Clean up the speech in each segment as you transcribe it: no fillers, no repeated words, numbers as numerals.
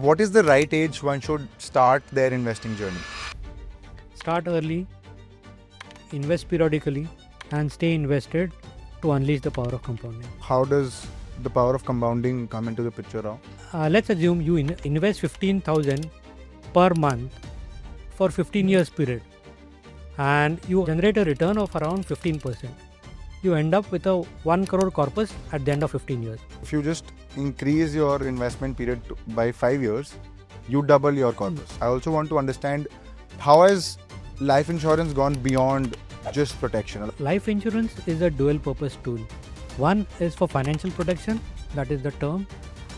What is the right age one should start their investing journey? Start early, invest periodically, and stay invested to unleash the power of compounding. How does the power of compounding come into the picture now? Let's assume you invest 15,000 per month for 15 years period, and you generate a return of around 15%. You end up with a 1 crore corpus at the end of 15 years. If you just increase your investment period by 5 years, you double your corpus. I also want to understand, how has life insurance gone beyond just protection? Life insurance is a dual purpose tool. One is for financial protection, that is the term,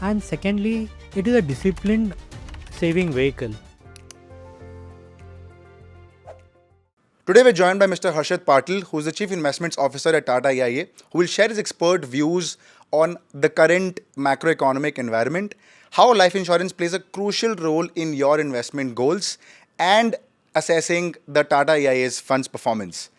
and secondly, it is a disciplined saving vehicle. Today we're joined by Mr. Harshad Patil, who is the Chief Investments Officer at Tata AIA, who will share his expert views on the current macroeconomic environment, how life insurance plays a crucial role in your investment goals, and assessing the Tata AIA's funds performance.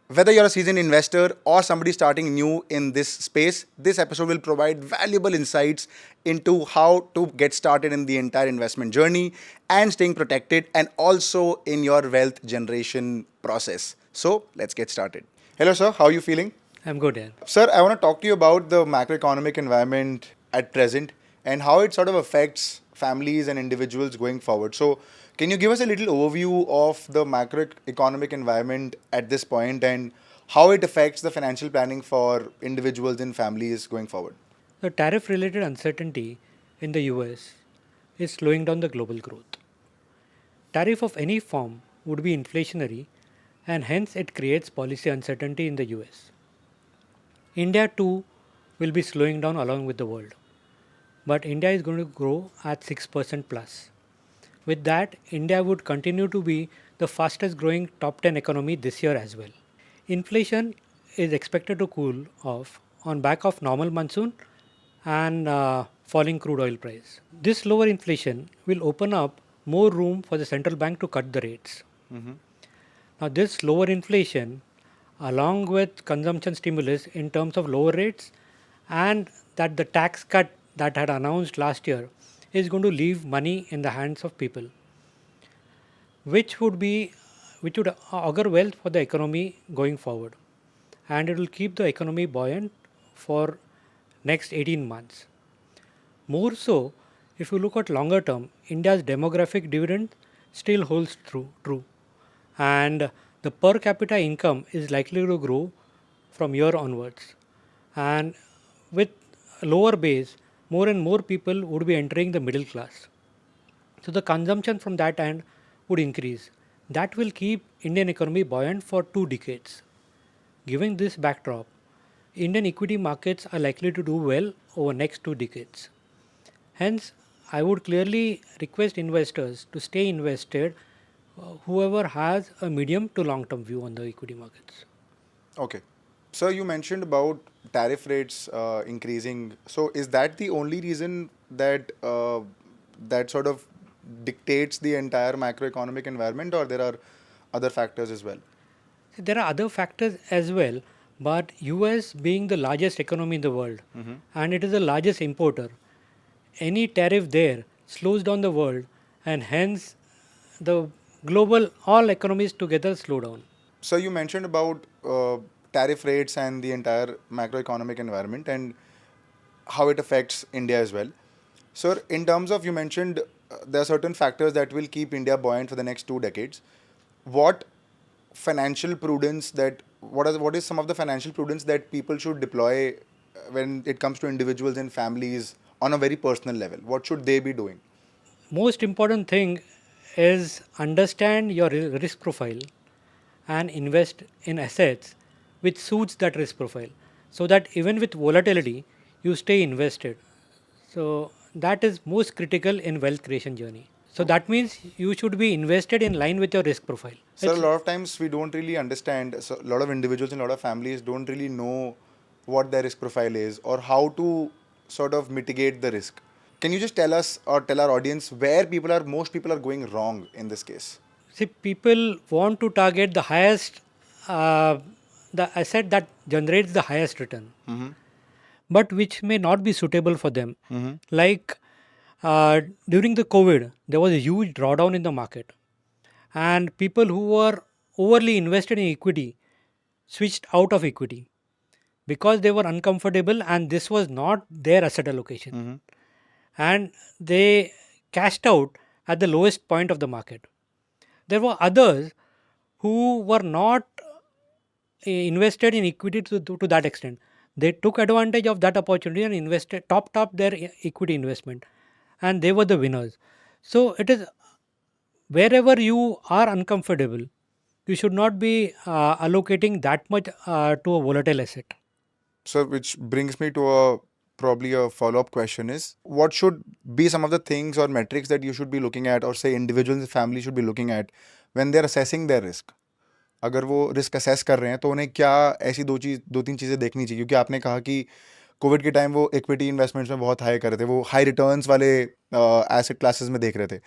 Whether you're a seasoned investor or somebody starting new in this space, this episode will provide valuable insights into how to get started in the entire investment journey and staying protected, and also in your wealth generation process. So let's get started. Hello sir, how are you feeling? I'm good, yeah. Sir, I want to talk to you about the macroeconomic environment at present and how it sort of affects families and individuals going forward. So can you give us a little overview of the macroeconomic environment at this point and how it affects the financial planning for individuals and families going forward? The tariff-related uncertainty in the US is slowing down the global growth. Tariff of any form would be inflationary, and hence it creates policy uncertainty in the US. India too will be slowing down along with the world, but India is going to grow at 6% plus. With that, India would continue to be the fastest growing top 10 economy this year as well. Inflation is expected to cool off on back of normal monsoon and falling crude oil price. This lower inflation will open up more room for the central bank to cut the rates. Now this lower inflation, along with consumption stimulus in terms of lower rates, and that the tax cut that had announced last year is going to leave money in the hands of people, which would augur wealth for the economy going forward, and it will keep the economy buoyant for next 18 months. More so, if you look at longer term, India's demographic dividend still holds true, and the per capita income is likely to grow from year onwards, and with a lower base, more and more people would be entering the middle class. So the consumption from that end would increase. That will keep Indian economy buoyant for 2 decades. Given this backdrop, Indian equity markets are likely to do well over next 2 decades. Hence, I would clearly request investors to stay invested, whoever has a medium to long term view on the equity markets. Okay. Sir, you mentioned about tariff rates increasing. So is that the only reason that that sort of dictates the entire macroeconomic environment, or there are other factors as well? There are other factors as well, but US being the largest economy in the world, and it is the largest importer, any tariff there slows down the world, and hence the global all economies together slow down. So you mentioned about tariff rates and the entire macroeconomic environment and how it affects India as well. Sir, in terms of, you mentioned there are certain factors that will keep India buoyant for the next 2 decades. What financial prudence what is some of the financial prudence that people should deploy when it comes to individuals and families on a very personal level? What should they be doing? Most important thing is understand your risk profile and invest in assets which suits that risk profile, so that even with volatility you stay invested. So that is most critical in wealth creation journey. So that means you should be invested in line with your risk profile. So a lot of times we don't really understand, so a lot of individuals and a lot of families don't really know what their risk profile is or how to sort of mitigate the risk. Can you just tell us or tell our audience where most people are going wrong in this case? See, people want to target the highest, the asset that generates the highest return, but which may not be suitable for them. Like During the COVID, there was a huge drawdown in the market, and people who were overly invested in equity switched out of equity because they were uncomfortable and this was not their asset allocation. And they cashed out at the lowest point of the market. There were others who were not invested in equity to that extent. They took advantage of that opportunity and invested, topped up their equity investment, and they were the winners. So it is wherever you are uncomfortable, you should not be allocating that much to a volatile asset. So, which brings me to a probably a follow-up question is what should be some of the things or metrics that you should be looking at, or say individuals and family should be looking at when they're assessing their risk. अगर वो risk assess कर रहे हैं तो उन्हें क्या ऐसी दो तीन चीज़ें देखनी चाहिए, क्योंकि आपने कहा कि कोविड के टाइम वो इक्विटी इन्वेस्टमेंट्स में बहुत हाई कर रहे थे, वो हाई रिटर्न्स वाले एसेट क्लासेस में देख रहे थे.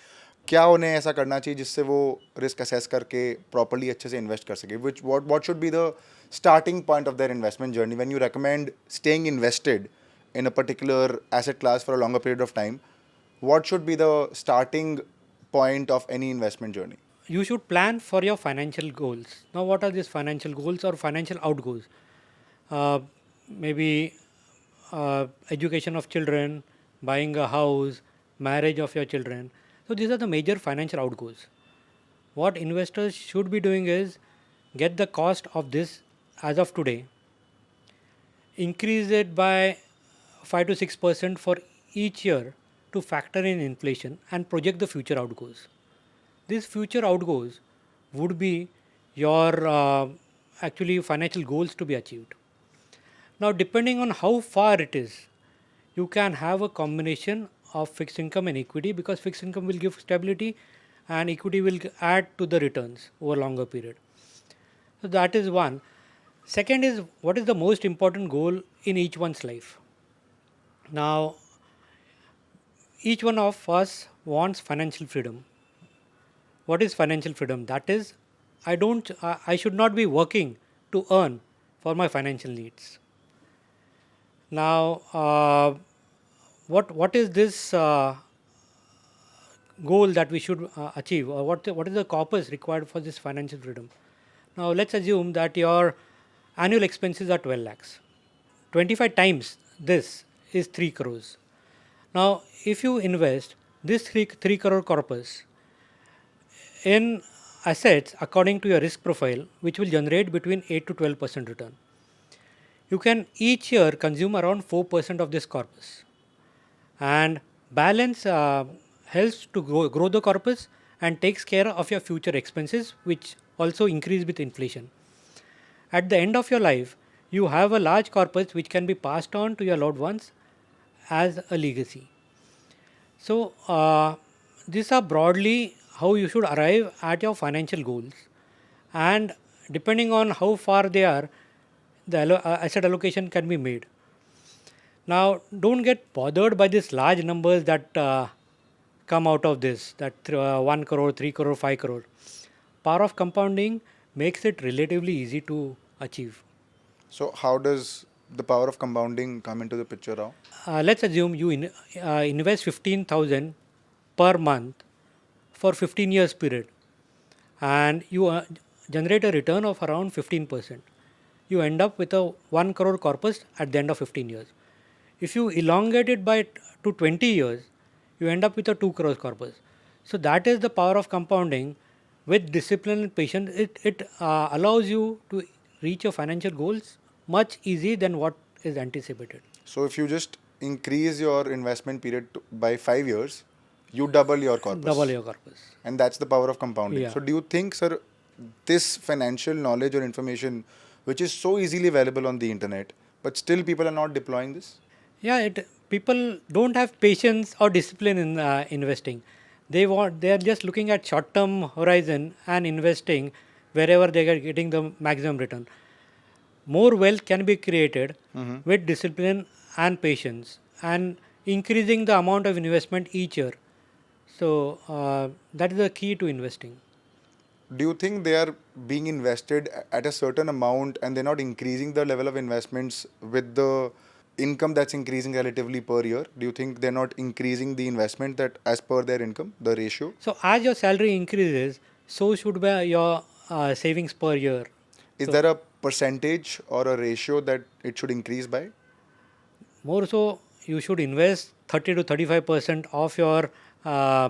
क्या उन्हें ऐसा करना चाहिए जिससे वो रिस्क असेस करके प्रॉपर्ली अच्छे से इन्वेस्ट कर सके, विच what should be the starting point of their investment journey when you recommend staying invested in a particular asset class for a longer period of time? What should be the starting point of any investment journey? You should plan for your financial goals. Now, what are these financial goals or financial outgoes? Maybe education of children, buying a house, marriage of your children. So, these are the major financial outgoes. What investors should be doing is get the cost of this as of today, increase it by 5 to 6% for each year to factor in inflation and project the future outgoes. These future outgoes would be your actually financial goals to be achieved. Now, depending on how far it is, you can have a combination of fixed income and equity, because fixed income will give stability and equity will add to the returns over a longer period. So, that is one. Second is, what is the most important goal in each one's life? Now, each one of us wants financial freedom. What is financial freedom? That is, I should not be working to earn for my financial needs. Now, what is this goal that we should achieve, or what is the corpus required for this financial freedom? Now, let's assume that your annual expenses are 12 lakhs. 25 times this is 3 crores. Now, if you invest this 3 crore corpus in assets according to your risk profile, which will generate between 8 to 12% return, you can each year consume around 4% of this corpus, and balance helps to grow the corpus and takes care of your future expenses, which also increase with inflation. At the end of your life, you have a large corpus which can be passed on to your loved ones as a legacy. So, these are broadly how you should arrive at your financial goals, and depending on how far they are, the asset allocation can be made. Now, don't get bothered by these large numbers that come out of this, that 1 crore, 3 crore, 5 crore. Power of compounding makes it relatively easy to achieve. So, how does the power of compounding come into the picture now? Let's assume you invest 15,000 per month for 15 years period, and you generate a return of around 15%. You end up with a 1 crore corpus at the end of 15 years. If you elongate it to 20 years, you end up with a 2 crore corpus. So that is the power of compounding. With discipline and patience, it allows you to reach your financial goals much easier than what is anticipated. So, if you just increase your investment period by 5 years, you double your corpus. Double your corpus. And that's the power of compounding. Yeah. So, do you think, sir, this financial knowledge or information, which is so easily available on the internet, but still people are not deploying this? Yeah, people don't have patience or discipline in investing. They are just looking at short-term horizon and investing wherever they are getting the maximum return. More wealth can be created with discipline and patience, and increasing the amount of investment each year. So that is the key to investing. Do you think they are being invested at a certain amount and they're not increasing the level of investments with the income that's increasing relatively per year, do you think they're not increasing the investment that as per their income, the ratio? So as your salary increases, so should be your savings per year. Is So there a percentage or a ratio that it should increase by? more so, you should invest 30 to 35% of your uh,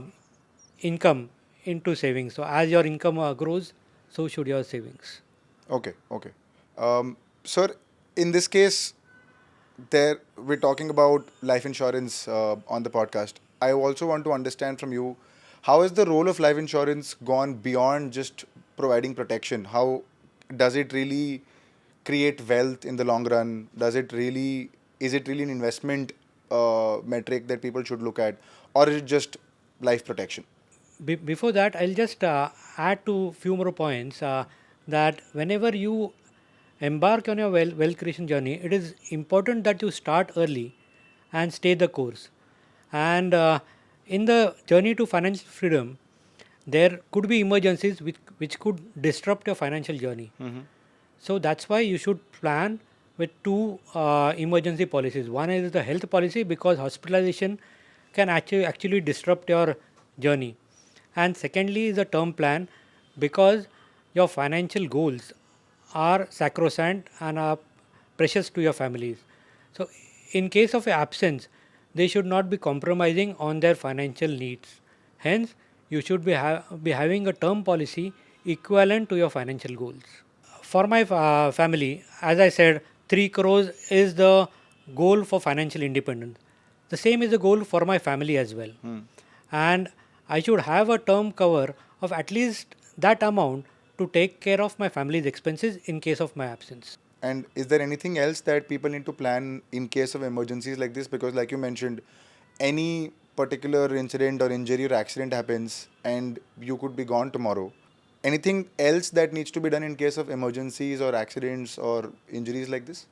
income into savings. So as your income grows, so should your savings. Okay, okay. Sir, in this case, there we're talking about life insurance on the podcast. I also want to understand from you, how has the role of life insurance gone beyond just providing protection? How does it really create wealth in the long run? Does it really, is it really an investment metric that people should look at, or is it just life protection? Before that, I'll just add to few more points that whenever you embark on your wealth creation journey, it is important that you start early and stay the course. And in the journey to financial freedom, there could be emergencies which could disrupt your financial journey. So that's why you should plan with two emergency policies. One is the health policy, because hospitalization can actually disrupt your journey. And secondly is the term plan, because your financial goals are sacrosanct and are precious to your families. So in case of absence, they should not be compromising on their financial needs. Hence, you should be having a term policy equivalent to your financial goals. For my family, as I said, 3 crores is the goal for financial independence. The same is the goal for my family as well. And I should have a term cover of at least that amount to take care of my family's expenses in case of my absence. And is there anything else that people need to plan in case of emergencies like this? Because, like you mentioned, any particular incident or injury or accident happens and you could be gone tomorrow. Anything else that needs to be done in case of emergencies or accidents or injuries like this?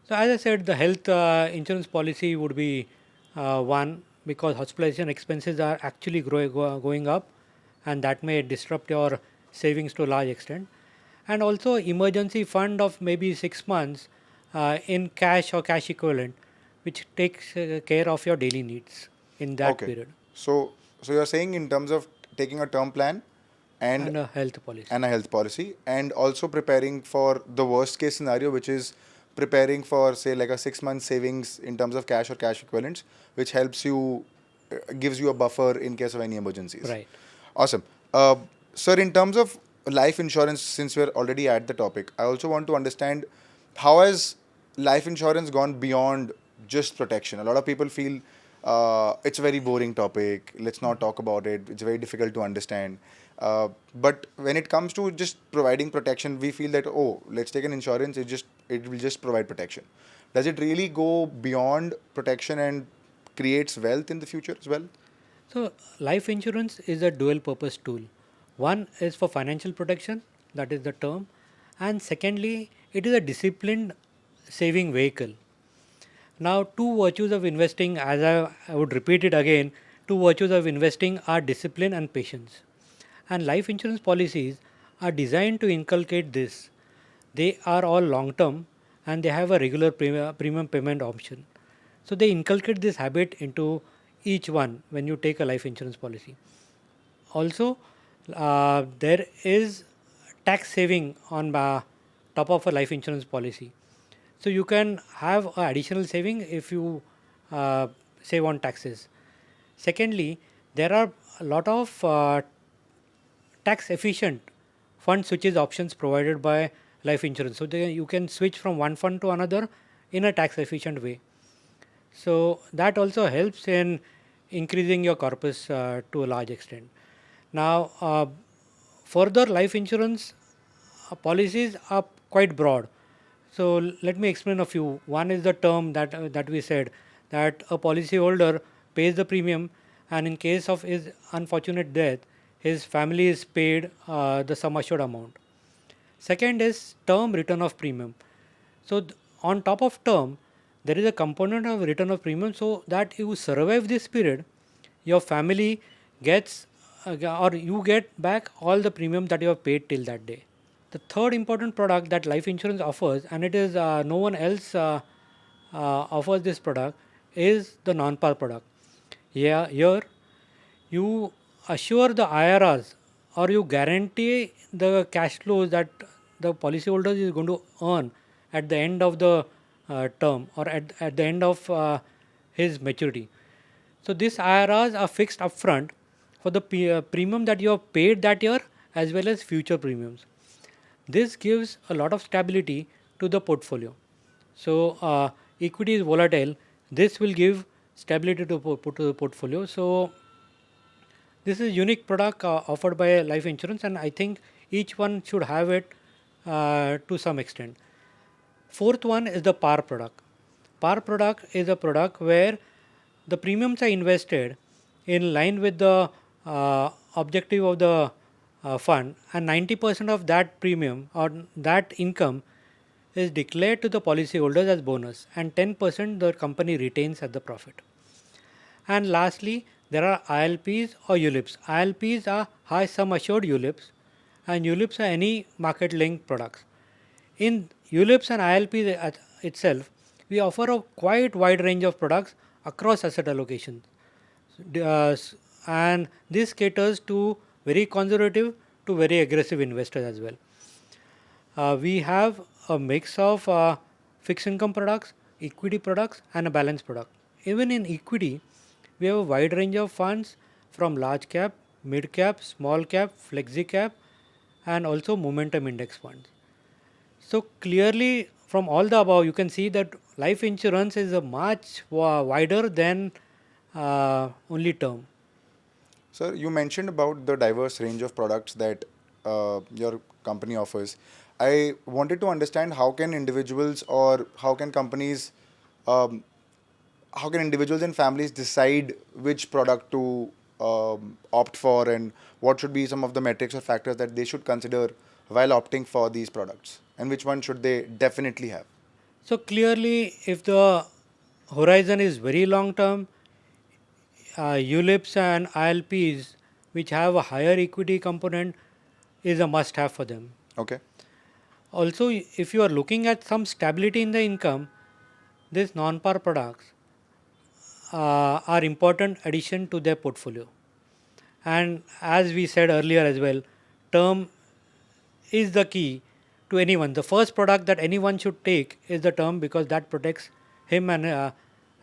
So, as I said, the health insurance policy would be one, because hospitalization expenses are actually going up, and that may disrupt your savings to a large extent. And also, emergency fund of maybe 6 months in cash or cash equivalent, which takes care of your daily needs in that Okay. period, So you're saying in terms of taking a term plan and and a health policy. and a health policy, and also preparing for the worst case scenario, which is preparing for, say, like a 6 month savings in terms of cash or cash equivalents, which helps you, gives you a buffer in case of any emergencies. Right. Awesome. Sir, in terms of life insurance, since we're already at the topic, I also want to understand, how has life insurance gone beyond just protection? A lot of people feel it's a very boring topic. Let's not talk about it. It's very difficult to understand. But when it comes to just providing protection, we feel that, oh, let's take an insurance. It will just provide protection. Does it really go beyond protection and creates wealth in the future as well? So, life insurance is a dual purpose tool. One is for financial protection, that is the term, and secondly, it is a disciplined saving vehicle. Now, two virtues of investing, as I would repeat it again, two virtues of investing are discipline and patience. And life insurance policies are designed to inculcate this. They are all long term and they have a regular premium payment option. So, they inculcate this habit into each one when you take a life insurance policy. Also, there is tax saving on top of a life insurance policy. So you can have a additional saving if you save on taxes. Secondly, there are a lot of tax efficient fund switches options provided by life insurance. So you can switch from one fund to another in a tax efficient way. So that also helps in increasing your corpus to a large extent. Now, further life insurance policies are quite broad. So let me explain a few. One is the term that we said, that a policyholder pays the premium, and in case of his unfortunate death, his family is paid the sum assured amount. Second is term return of premium. So on top of term, there is a component of return of premium, so that you survive this period, your family gets or you get back all the premium that you have paid till that day. The third important product that life insurance offers, and it is no one else offers this product is the non-par product. Yeah, here you assure the IRRs, or you guarantee the cash flows that the policyholder is going to earn at the end of the term, or at the end of his maturity. So these IRRs are fixed upfront for the premium that you have paid that year as well as future premiums. This gives a lot of stability to the portfolio. So equity is volatile. This will give stability to the portfolio. So this is a unique product offered by life insurance, and I think each one should have it to some extent. Fourth one is the par product. Par product is a product where the premiums are invested in line with the objective of the fund, and 90% of that premium or that income is declared to the policyholders as bonus, and 10% the company retains as the profit. And lastly, there are ILPs or ULIPs. ILPs are high sum assured ULIPs, and ULIPs are any market linked products. In ULIPs and ILPs itself, we offer a quite wide range of products across asset allocations. And this caters to very conservative to very aggressive investors as well. We have a mix of fixed income products, equity products, and a balanced product. Even in equity, we have a wide range of funds from large cap, mid cap, small cap, flexi cap, and also momentum index funds. So clearly, from all the above, you can see that life insurance is a much wider than only term. Sir, you mentioned about the diverse range of products that your company offers. I wanted to understand how can individuals or how can companies, um, how can individuals and families decide which product to opt for, and what should be some of the metrics or factors that they should consider while opting for these products, and which one should they definitely have? So clearly, if the horizon is very long term, ULIPs and ILPs, which have a higher equity component, is a must have for them. Okay. Also, if you are looking at some stability in the income, these non-par products are important addition to their portfolio. And as we said earlier as well, term is the key to anyone. The first product that anyone should take is the term, because that protects him and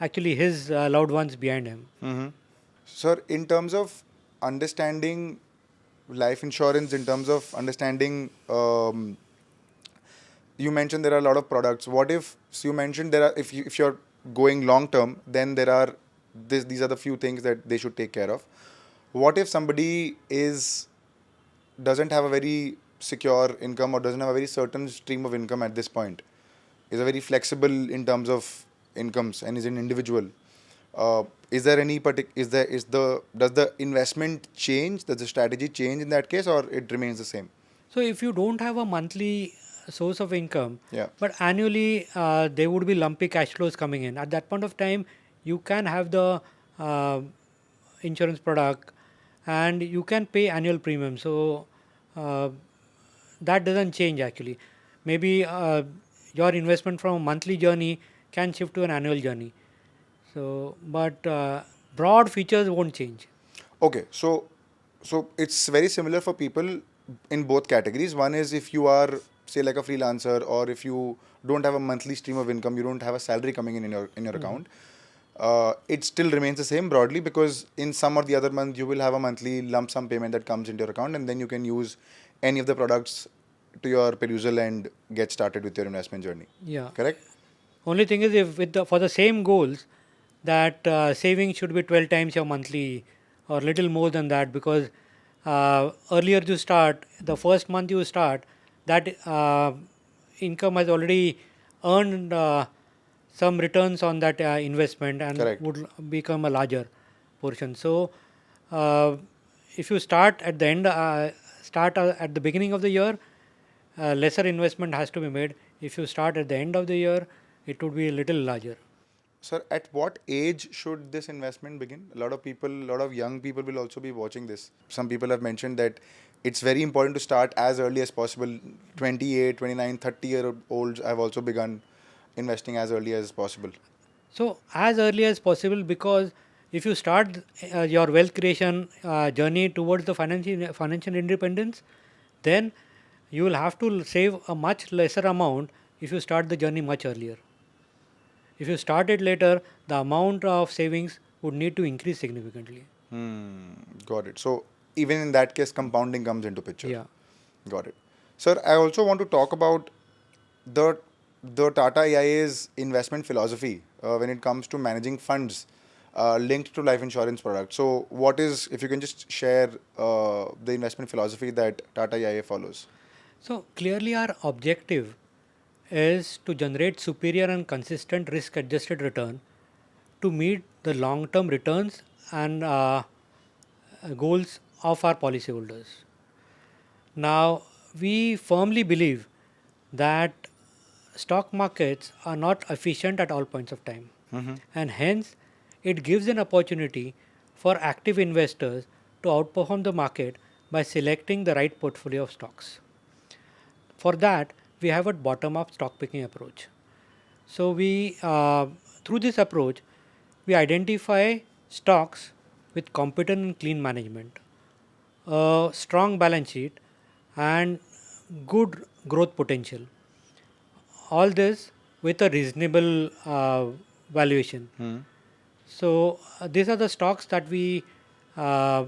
actually his loved ones behind him. Mm-hmm. Sir, in terms of understanding life insurance, in terms of understanding, you mentioned there are a lot of products. What if, so you mentioned there are, if you're going long term, then there are these are the few things that they should take care of. What if somebody doesn't have a very secure income or doesn't have a very certain stream of income at this point, is a very flexible in terms of incomes and is an individual? Is there any does the investment change? Does the strategy change in that case, or it remains the same? So if you don't have a monthly source of income, Yeah. but annually there would be lumpy cash flows coming in, at that point of time you can have the uh, insurance product, and you can pay annual premium. So uh, that doesn't change actually. Maybe your investment from a monthly journey can shift to an annual journey. So, but broad features won't change. Okay, so it's very similar for people in both categories. One is if you are, say, like a freelancer, or if you don't have a monthly stream of income, you don't have a salary coming in your account. It still remains the same broadly, because in some or the other month you will have a monthly lump sum payment that comes into your account, and then you can use any of the products to your perusal and get started with your investment journey. Yeah. Correct? Only thing is, if for the same goals, that saving should be 12 times your monthly or little more than that, because earlier you start, the first month you start, that income has already earned some returns on that investment, and Correct. would become a larger portion. So uh, if you start at the end, at the beginning of the year, lesser investment has to be made. If you start at the end of the year, it would be a little larger. Sir, at what age should this investment begin? A lot of people, a lot of young people will also be watching this. Some people have mentioned that it's very important to start as early as possible. 28, 29, 30-year olds have also begun. investing as early as possible? So as early as possible, because if you start your wealth creation journey towards the financial independence, then you will have to save a much lesser amount if you start the journey much earlier. If you start it later, the amount of savings would need to increase significantly. Got it. So even in that case, compounding comes into picture. Yeah. Got it. Sir, I also want to talk about the the Tata AIA's investment philosophy when it comes to managing funds linked to life insurance products. So, what is, if you can just share the investment philosophy that Tata AIA follows? So clearly, our objective is to generate superior and consistent risk adjusted return to meet the long term returns and goals of our policyholders. Now, we firmly believe that stock markets are not efficient at all points of time, and hence it gives an opportunity for active investors to outperform the market by selecting the right portfolio of stocks. For that, we have a bottom up stock picking approach. So, through this approach, we identify stocks with competent and clean management, a strong balance sheet, and good growth potential. All this with a reasonable valuation. So, these are the stocks that we uh,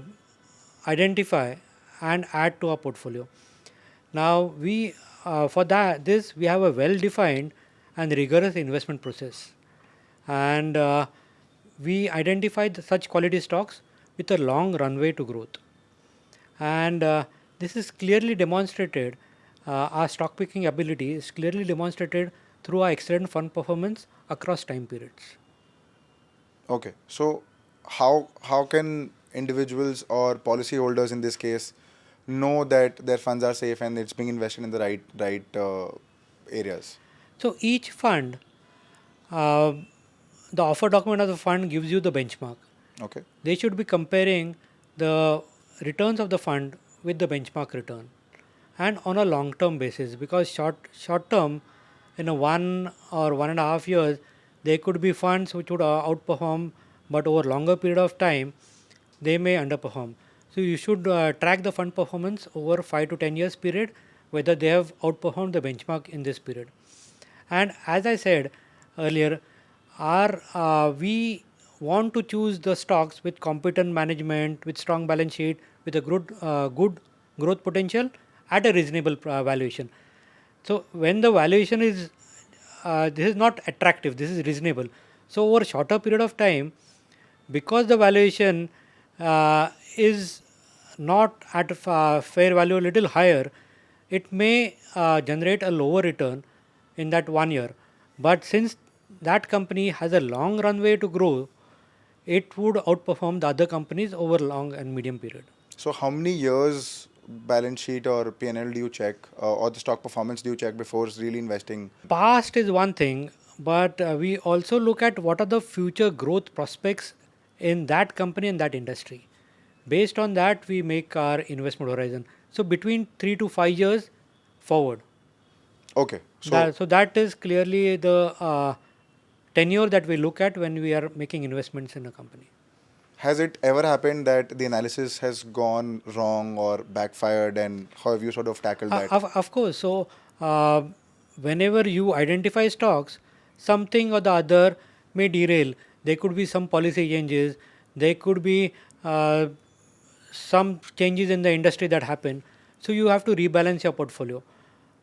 identify and add to our portfolio. Now, for this we have a well-defined and rigorous investment process, and we identified such quality stocks with a long runway to growth. And this is clearly demonstrated. Our stock picking ability is clearly demonstrated through our excellent fund performance across time periods. Okay. So, how can individuals or policyholders in this case know that their funds are safe and it's being invested in the right areas? So each fund, uh, the offer document of the fund gives you the benchmark. Okay. They should be comparing the returns of the fund with the benchmark return, and on a long term basis, because short term, in a 1 or 1.5 years, there could be funds which would outperform, but over longer period of time they may underperform. So you should track the fund performance over 5 to 10 years period, whether they have outperformed the benchmark in this period. And as I said earlier, we want to choose the stocks with competent management, with strong balance sheet, with a good growth potential at a reasonable valuation. So when the valuation is this is not attractive, this is reasonable. So over a shorter period of time, because the valuation is not at fair value, a little higher, it may generate a lower return in that 1 year. But since that company has a long runway to grow, it would outperform the other companies over long and medium period. So, how many years balance sheet or P&L do you check, or the stock performance do you check before really investing? Past is one thing, but we also look at what are the future growth prospects in that company and that industry. Based on that, we make our investment horizon. So between 3 to 5 years forward. Okay. So, So that is clearly the tenure that we look at when we are making investments in a company. has it ever happened that the analysis has gone wrong or backfired, and how have you sort of tackled that? Of course. So, uh, whenever you identify stocks, something or the other may derail. There could be some policy changes. There could be some changes in the industry that happen. So, you have to rebalance your portfolio.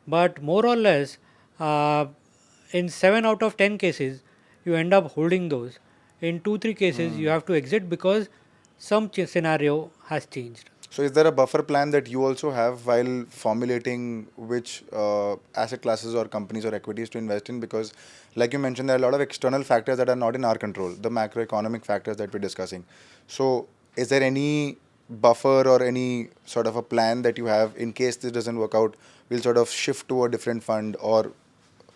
But more or less, uh, in 7 out of 10 cases, you end up holding those. In 2 3 cases, you have to exit because some scenario has changed. So, is there a buffer plan that you also have while formulating which asset classes or companies or equities to invest in? Because, like you mentioned, there are a lot of external factors that are not in our control, the macroeconomic factors that we're discussing. So, is there any buffer or any sort of a plan that you have in case this doesn't work out? We'll sort of shift to a different fund, or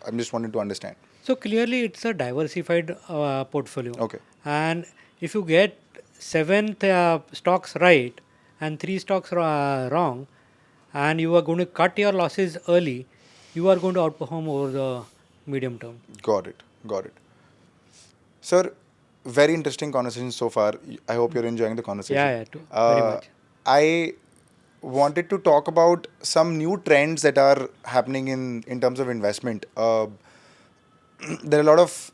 I'm just wanting to understand. So clearly, it's a diversified portfolio. Okay. And if you get 7 stocks right and 3 stocks wrong, and you are going to cut your losses early, you are going to outperform over the medium term. Got it. Got it. Sir, very interesting conversation so far. I hope you're enjoying the conversation. Yeah, very much. I wanted to talk about some new trends that are happening in terms of investment. There are a lot of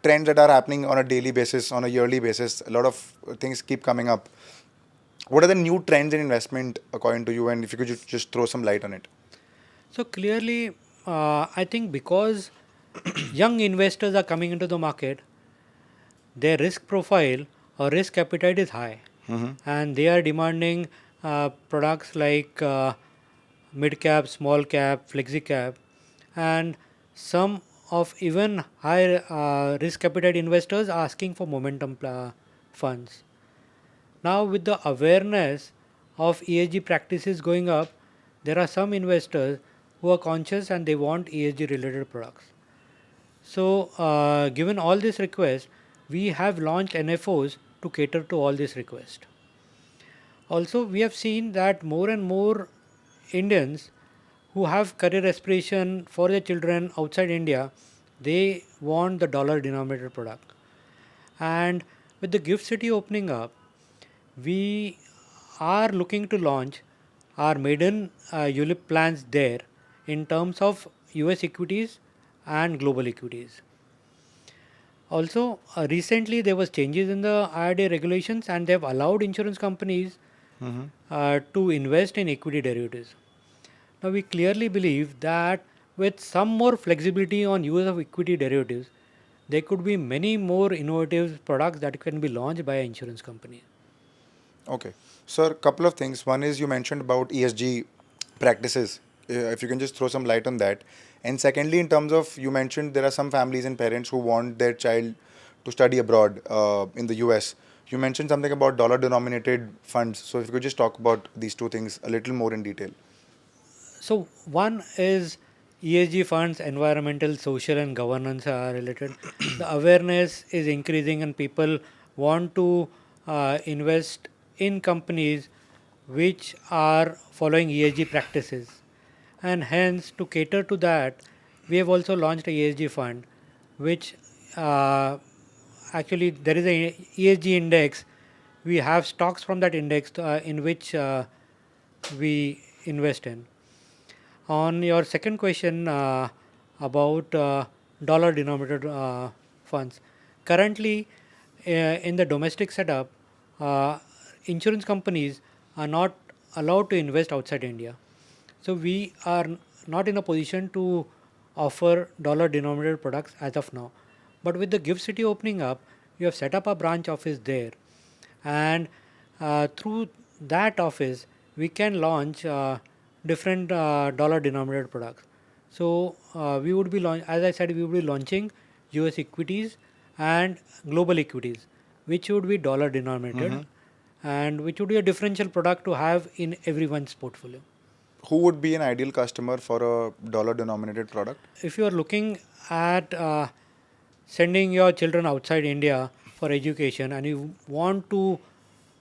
trends that are happening on a daily basis, on a yearly basis. A lot of things keep coming up. What are the new trends in investment according to you? And if you could just throw some light on it. So clearly, I think because young investors are coming into the market, their risk profile or risk appetite is high, and they are demanding products like mid cap, small cap, flexi cap, and some of even high risk appetite investors are asking for momentum funds. Now, with the awareness of ESG practices going up, there are some investors who are conscious and they want ESG related products. So, given all these requests, we have launched NFOs to cater to all these requests. Also, we have seen that more and more Indians who have career aspiration for their children outside India, they want the dollar denominated product. And with the Gift City opening up, we are looking to launch our maiden ULIP plans there in terms of US equities and global equities. Also, recently there was changes in the IRDA regulations and they have allowed insurance companies to invest in equity derivatives. Now, we clearly believe that with some more flexibility on use of equity derivatives, there could be many more innovative products that can be launched by an insurance company. Okay. Sir, a couple of things. One is you mentioned about ESG practices. If you can just throw some light on that. And secondly, in terms of, you mentioned there are some families and parents who want their child to study abroad in the US. You mentioned something about dollar denominated funds. So if you could just talk about these two things a little more in detail. So, one is ESG funds, environmental, social, and governance are related. The awareness is increasing, and people want to invest in companies which are following ESG practices. And hence, to cater to that, we have also launched a ESG fund, which actually there is a ESG index. We have stocks from that index in which we invest in. On your second question about dollar denominated funds, currently in the domestic setup, insurance companies are not allowed to invest outside India. So we are not in a position to offer dollar denominated products as of now. But with the Gift City opening up, we have set up a branch office there, and through that office, we can launch different dollar denominated products. So we would be as I said, we would be launching US equities and global equities, which would be dollar denominated, and which would be a differential product to have in everyone's portfolio. Who would be an ideal customer for a dollar denominated product? If you are looking at sending your children outside India for education and you want to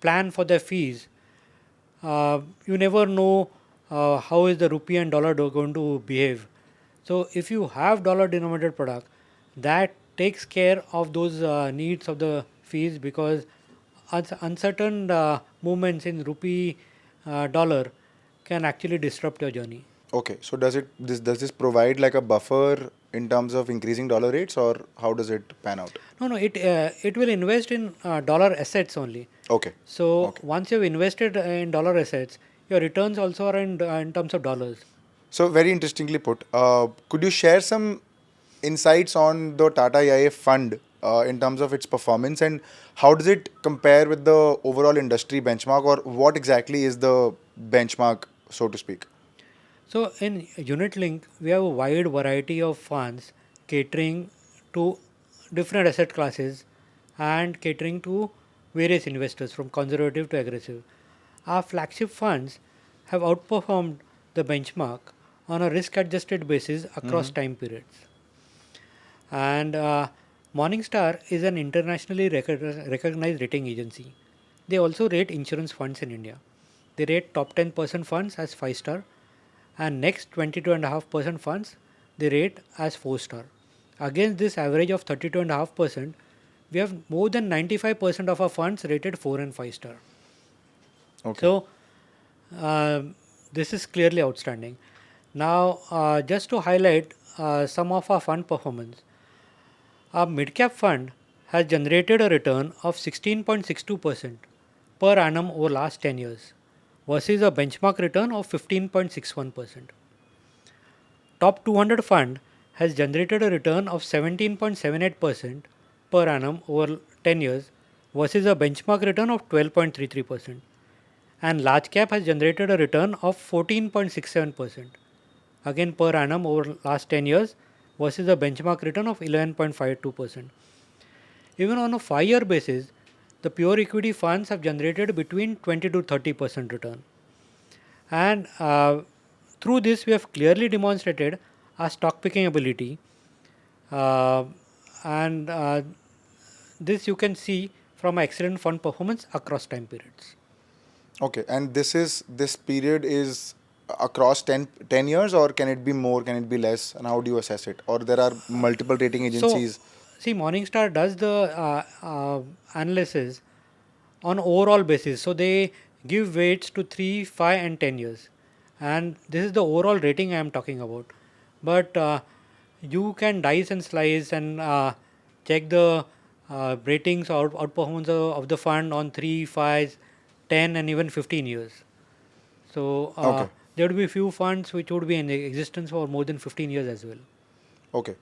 plan for their fees, you never know how is the rupee and dollar going to behave. So if you have dollar denominated product, that takes care of those needs of the fees, because uncertain movements in rupee dollar can actually disrupt your journey. Okay, so does this provide like a buffer in terms of increasing dollar rates, or how does it pan out? No, it will invest in dollar assets only. Okay. So Okay. once you've invested in dollar assets, your returns also are in terms of dollars. So very interestingly put. Could you share some insights on the Tata AIA fund in terms of its performance, and how does it compare with the overall industry benchmark, or what exactly is the benchmark, so to speak? So in unit link, we have a wide variety of funds catering to different asset classes and catering to various investors from conservative to aggressive. Our flagship funds have outperformed the benchmark on a risk adjusted basis across time periods. And Morningstar is an internationally recognized rating agency. They also rate insurance funds in India. They rate top 10% funds as 5 star and next 22.5% funds they rate as 4-star. Against this average of 32.5%, we have more than 95% of our funds rated 4 and 5-star. Okay. So, this is clearly outstanding. Now, just to highlight some of our fund performance, our mid-cap fund has generated a return of 16.62% per annum over last 10 years versus a benchmark return of 15.61%. Top 200 fund has generated a return of 17.78% per annum over 10 years versus a benchmark return of 12.33%. And large cap has generated a return of 14.67% again per annum over last 10 years versus a benchmark return of 11.52%. Even on a 5-year basis, the pure equity funds have generated between 20 to 30% return. And through this, we have clearly demonstrated our stock picking ability. And this you can see from excellent fund performance across time periods. Okay, and this period is across 10 years, or can it be more, can it be less, and how do you assess it? Or there are multiple rating So, agencies? see, Morningstar does the analysis on overall basis. So they give weights to 3, 5 and 10 years. And this is the overall rating I am talking about. But you can dice and slice and check the ratings or outperformance of the fund on 3, 5, 10 and even 15 years. So Okay. there would be few funds which would be in existence for more than 15 years as well. Okay.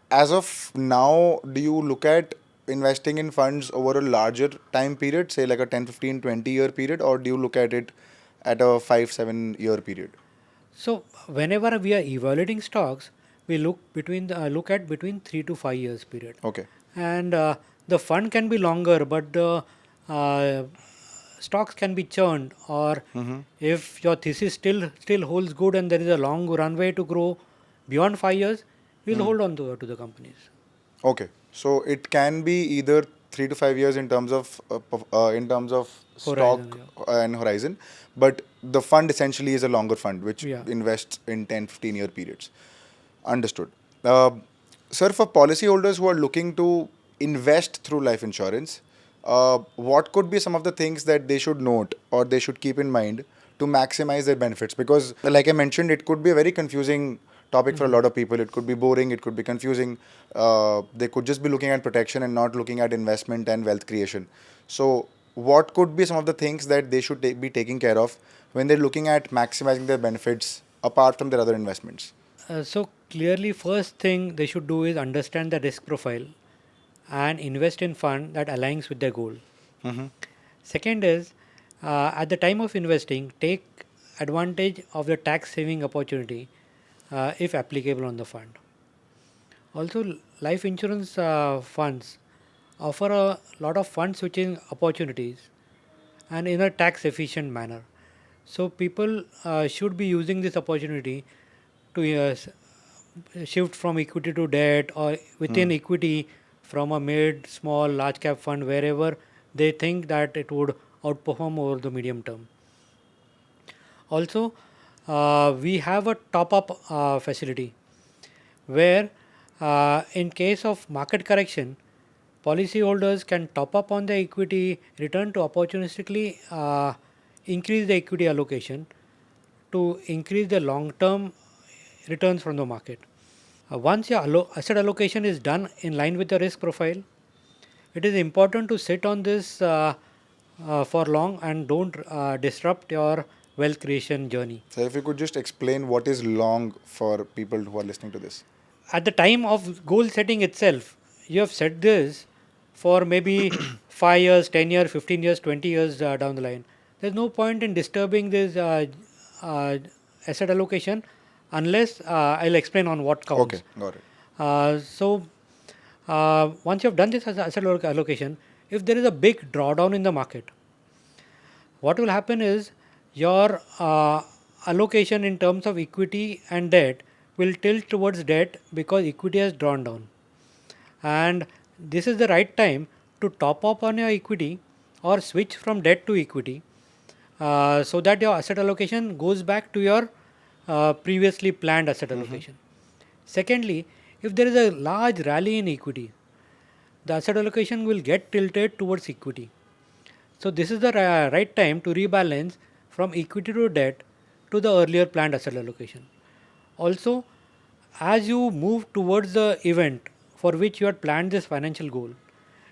As of now, do you look at investing in funds over a larger time period, say like a 10, 15, 20-year period, or do you look at it at a 5, 7-year period? So whenever we are evaluating stocks, we look at between 3 to 5 years period. Okay. And the fund can be longer, but the stocks can be churned. Or if your thesis still holds good and there is a long runway to grow beyond 5 years, we'll hold on to the companies. Okay. So it can be either 3 to 5 years in terms of stock Horizon, and horizon, but the fund essentially is a longer fund which Yeah. invests in 10, 15-year periods. Understood. Uh, Sir, for policyholders who are looking to invest through life insurance, what could be some of the things that they should note or they should keep in mind to maximize their benefits? Because, like I mentioned, it could be a very confusing topic for a lot of people. It could be boring, it could be confusing. They could just be looking at protection and not looking at investment and wealth creation. So, what could be some of the things that they should be taking care of when they're looking at maximizing their benefits apart from their other investments? So clearly, first thing they should do is understand the risk profile and invest in fund that aligns with their goal. Second is, at the time of investing, take advantage of the tax saving opportunity if applicable on the fund. Also, life insurance funds offer a lot of fund switching opportunities and in a tax efficient manner. So people should be using this opportunity to shift from equity to debt, or within equity from a mid, small, large cap fund wherever they think that it would outperform over the medium term. Also, we have a top up facility where, in case of market correction, policyholders can top up on the equity return to opportunistically increase the equity allocation to increase the long term returns from the market. Once your asset allocation is done in line with the risk profile, it is important to sit on this for long and don't disrupt your wealth creation journey. So, if you could just explain what is long for people who are listening to this. At the time of goal setting itself, you have set this for maybe 5 years, 10 years, 15 years, 20 years down the line. There's no point in disturbing this asset allocation unless I'll explain on what counts. Okay, got it. Once you have done this as asset allocation, if there is a big drawdown in the market, what will happen is your allocation in terms of equity and debt will tilt towards debt because equity has drawn down. And this is the right time to top up on your equity or switch from debt to equity so that your asset allocation goes back to your previously planned asset allocation. Secondly, if there is a large rally in equity, the asset allocation will get tilted towards equity. So this is the right time to rebalance from equity to debt to the earlier planned asset allocation. Also, as you move towards the event for which you had planned this financial goal,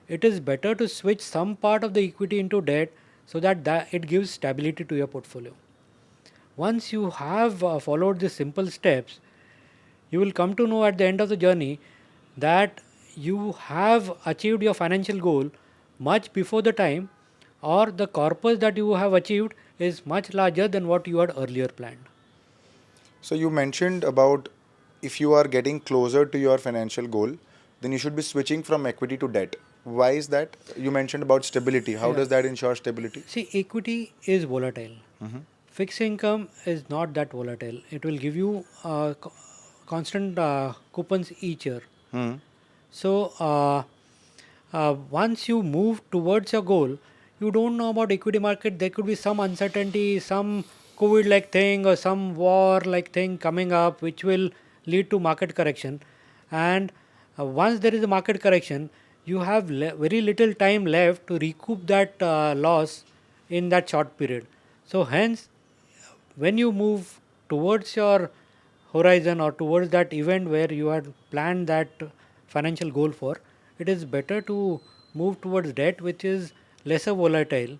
it is better to switch some part of the equity into debt so that it gives stability to your portfolio. Once you have followed these simple steps, you will come to know at the end of the journey that you have achieved your financial goal much before the time, or the corpus that you have achieved is much larger than what you had earlier planned. So you mentioned about if you are getting closer to your financial goal, then you should be switching from equity to debt. Why is that? You mentioned about stability. How Yeah. does that ensure stability? See, equity is volatile. Fixed income is not that volatile. It will give you constant coupons each year. Hmm. So once you move towards your goal, you don't know about equity market. There could be some uncertainty, some COVID-like thing or some war-like thing coming up, which will lead to market correction. And once there is a market correction, you have very little time left to recoup that loss in that short period. So hence, when you move towards your horizon or towards that event where you had planned that financial goal for, it is better to move towards debt which is lesser volatile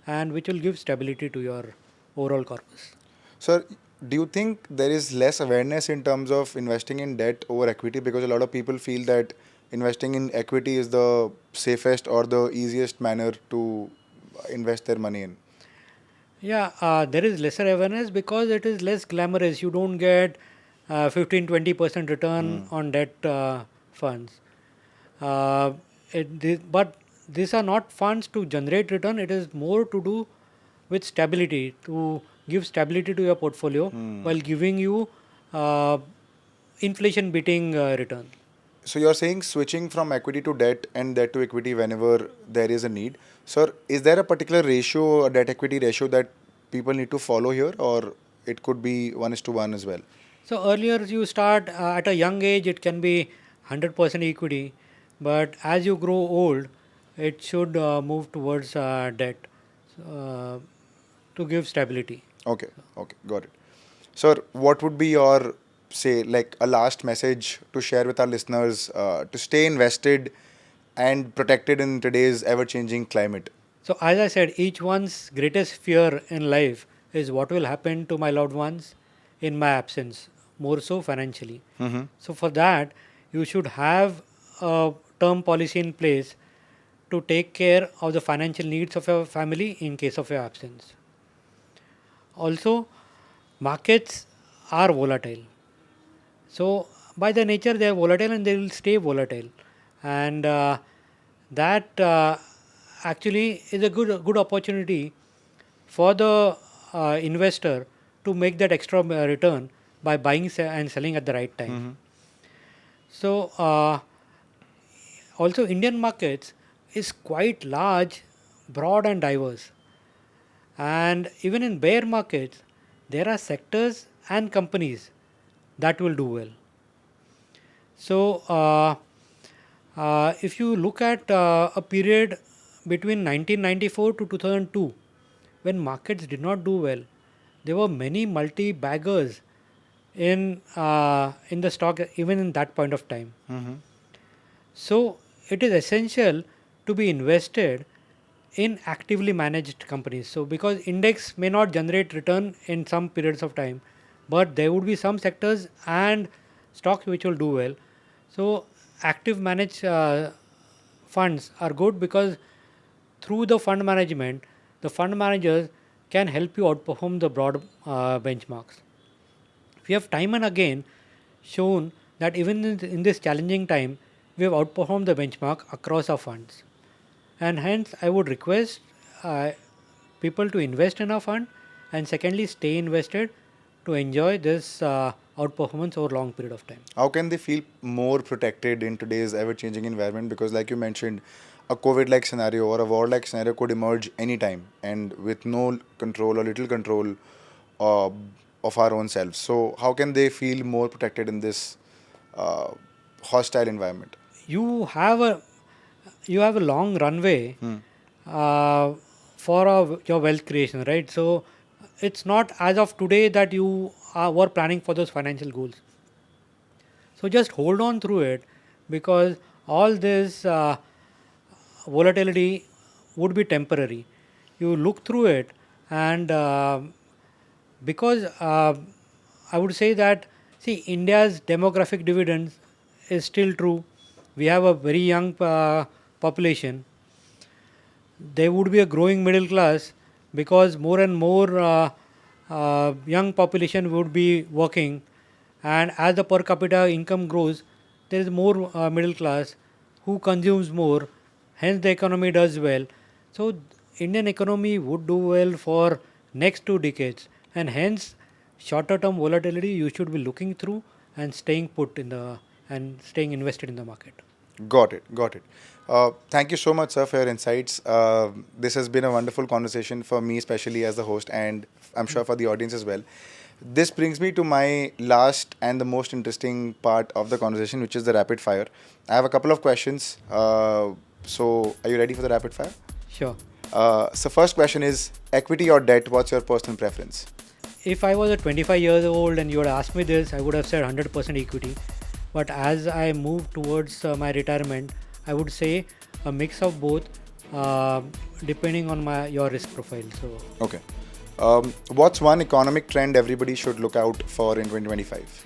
and which will give stability to your overall corpus. Sir, do you think there is less awareness in terms of investing in debt over equity? Because a lot of people feel that investing in equity is the safest or the easiest manner to invest their money in. Yeah, there is lesser awareness because it is less glamorous. You don't get 15-20% return on debt funds. Uh, but these are not funds to generate return. It is more to do with stability, to give stability to your portfolio while giving you uh, inflation beating return. So you're saying switching from equity to debt and debt to equity whenever there is a need. Sir, is there a particular ratio, a debt equity ratio that people need to follow here, or it could be 1:1 as well? So earlier you start at a young age, it can be 100% equity, but as you grow old, it should move towards debt uh, to give stability. Okay, okay, got it. Sir, what would be your, say, like a last message to share with our listeners to stay invested and protected in today's ever changing climate? So as I said, each one's greatest fear in life is what will happen to my loved ones in my absence, more so financially. So for that, you should have a term policy in place to take care of the financial needs of your family in case of your absence. Also, markets are volatile. So, by the nature, they are volatile and they will stay volatile, and that actually is a good opportunity for the investor to make that extra return by buying and selling at the right time. So, also Indian markets is quite large, broad and diverse. And even in bear markets, there are sectors and companies that will do well. So, if you look at a period between 1994 to 2002, when markets did not do well, there were many multi-baggers in the stock even in that point of time. So, it is essential to be invested in actively managed companies. So, because index may not generate return in some periods of time, but there would be some sectors and stocks which will do well. So, active managed funds are good because through the fund management, the fund managers can help you outperform the broad benchmarks. We have time and again shown that even in this challenging time, we have outperformed the benchmark across our funds. And hence, I would request uh, people to invest in a fund and secondly, stay invested to enjoy this outperformance over a long period of time. How can they feel more protected in today's ever changing environment? Because, like you mentioned, a COVID like scenario or a war like scenario could emerge anytime and with no control or little control uh, of our own selves. So, how can they feel more protected in this uh, hostile environment? You have a long runway for your wealth creation, right? So it's not as of today that you were planning for those financial goals. So just hold on through it, because all this volatility would be temporary. You look through it, and because I would say that, see, India's demographic dividends is still true. We have a very young population. There would be a growing middle class, because more and more young population would be working, and as the per capita income grows, there is more middle class who consumes more, hence the economy does well. So Indian economy would do well for next 2 decades, and hence shorter term volatility you should be looking through and staying put in the and staying invested in the market. Got it. Got it. Thank you so much, sir, for your insights. This has been a wonderful conversation for me, especially as the host, and I'm sure for the audience as well. This brings me to my last and the most interesting part of the conversation, which is the rapid fire. I have a couple of questions. So, are you ready for the rapid fire? Sure. So, first question is equity or debt? What's your personal preference? If I was a 25 years old and you had asked me this, I would have said 100% equity. But as I move towards my retirement, I would say a mix of both, depending on your risk profile. So, Okay. What's one economic trend everybody should look out for in 2025?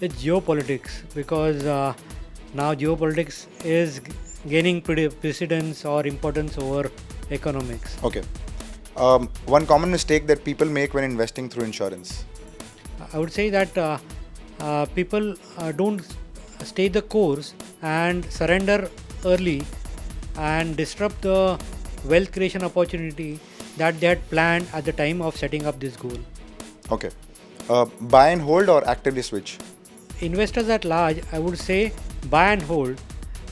it's geopolitics, because now geopolitics is gaining precedence or importance over economics. Okay. One common mistake that people make when investing through insurance. I would say that people don't stay the course and surrender early and disrupt the wealth creation opportunity that they had planned at the time of setting up this goal. Okay. Buy and hold or actively switch? Investors at large, I would say buy and hold,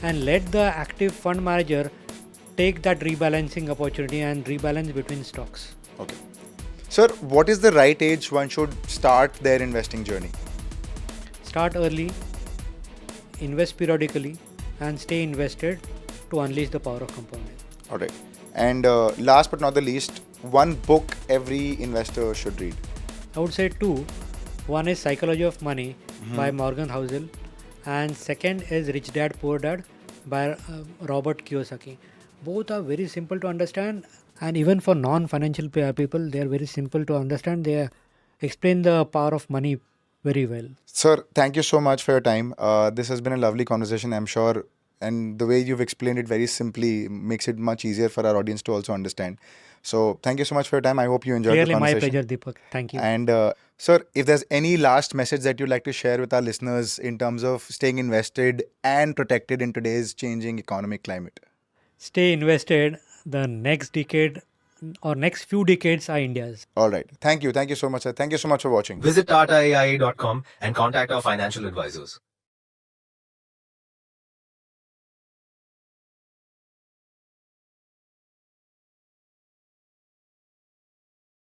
and let the active fund manager take that rebalancing opportunity and rebalance between stocks. Okay. Sir, what is the right age one should start their investing journey? Start early, invest periodically, and stay invested to unleash the power of compounding. All right. And last but not the least, one book every investor should read. I would say two. One is Psychology of Money by Morgan Housel, and second is Rich Dad Poor Dad by Robert Kiyosaki. Both are very simple to understand, and even for non-financial people, they are very simple to understand. They explain the power of money very well. Sir, thank you so much for your time. This has been a lovely conversation, I'm sure. And the way you've explained it very simply makes it much easier for our audience to also understand. So, thank you so much for your time. I hope you enjoyed Clearly, the my conversation. pleasure, Deepak. Thank you. And, sir, if there's any last message that you'd like to share with our listeners in terms of staying invested and protected in today's changing economic climate. Stay invested. The next decade or next few decades are India's. All right. Thank you. Thank you so much, sir. Thank you so much for watching. Visit TataAIA.com and contact our financial advisors.